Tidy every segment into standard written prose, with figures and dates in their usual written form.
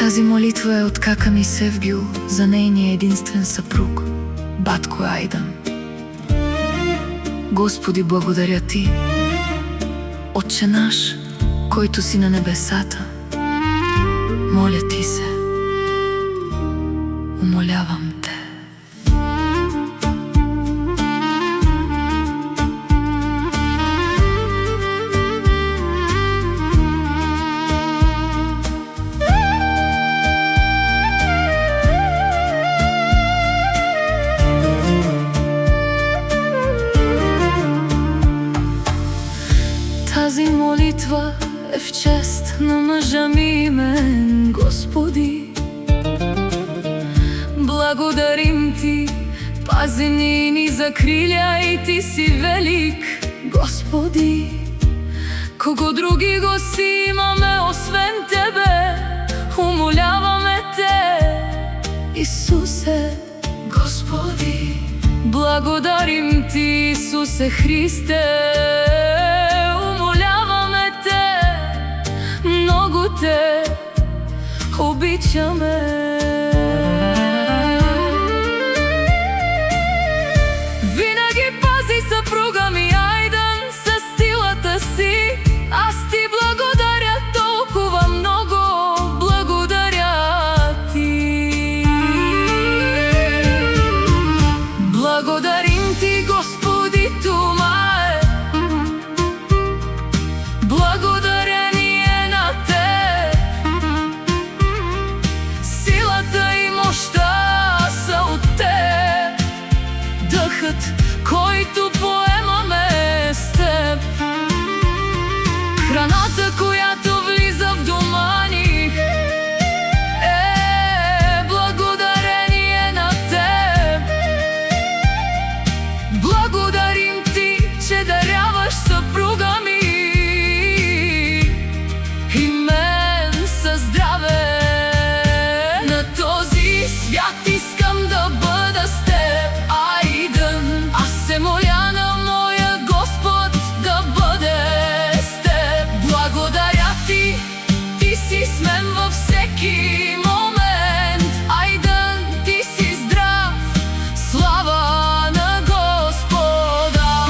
Тази молитва е от Кака ми Севгил за нейния единствен съпруг, батко Айдан. Господи, благодаря Ти, Отче наш, който си на небесата. Моля Ти се, умолявам Те. Тази молитва е в чест на мъжа ми имен, Господи. Благодарим Ти, пази ни закриляй, Ти си велик, Господи. Кого други го си имаме освен Тебе, умоляваме Те, Исусе, Господи. Благодарим Ти, Исусе Христе, умоляваме Те, много Те обичаме. Винаги пази съпруга ми Айдан със силата си. Аз Ти благодаря толкова много, благодаря Ти. Благодарим Ти, Господи, това е. Благодарение на Теб, силата и мощта са от Теб, дъхът, който поемаме с Теб, храната, която влиза в дома ни, е благодарение на Теб. Благодарим Ти, че даряваш съпруга ми и мен със здраве. На този свят искам да бъда с Теб, Айдан. Аз се моля на моя Господ да бъде с Теб. Благодаря Ти, Ти си с мен във всеки момент, Айдан. Ти си здрав, слава на Господа.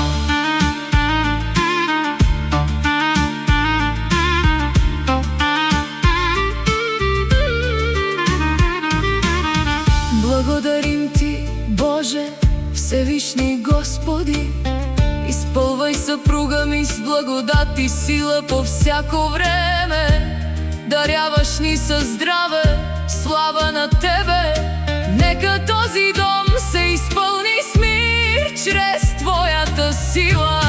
Благодарим Ти, Боже, Всевишни Господи. Изпълвай съпруга ми с благодат и сила по всяко време. Даряваш ни със здраве, слава на Тебе. Нека този дом се изпълни с мир чрез Твоята сила.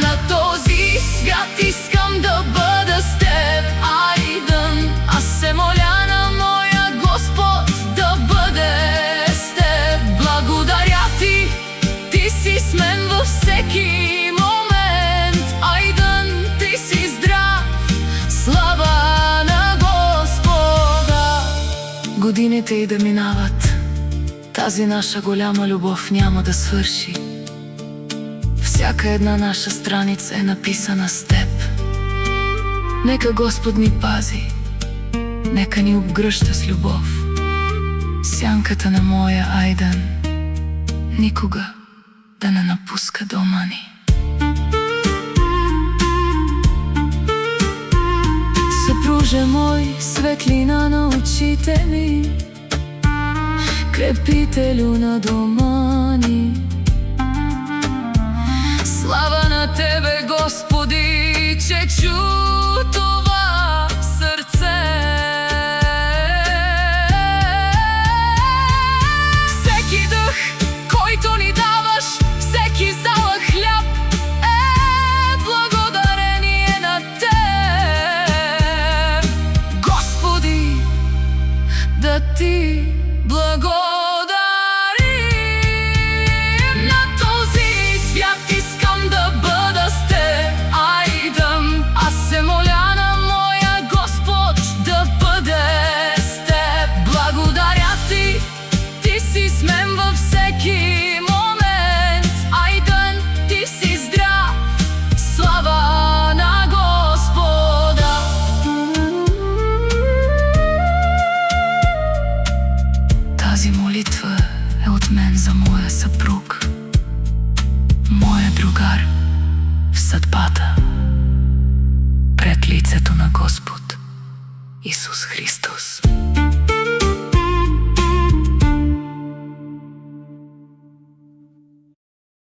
На този свят искам да бъда с Теб, Айдан. Аз се моля на моя Господ да бъде с Теб. Благодаря Ти, Ти си с мен във всеки момент, Айдан. Ти си здрав, слава на Господа. Годините и да минават, тази наша голяма любов няма да свърши. Всяка една наша страница е написана с Теб. Нека Господ ни пази, нека ни обгръща с любов. Сянката на моя Айдан никога да не напуска дома ни. Съпруже мой, светлина на очите ми, крепителю на дома ни. Слава на Тебе, Господи, че чу това сърце. Всеки дъх, който ни даваш, всеки залък хляб е благодарение на Теб. Господи, да Ти благодарим. На този свят искам да бъда с Теб, Айдан. Аз се моля на моя Господ да бъде с Теб. Благодаря Ти, Ти си с мен във всеки момент, Айдан. Ти си здрав, слава на Господа. Тази молитва е от мен за моя съпруг, моя другар в съдбата, пред лицето на Господ Исус Христос.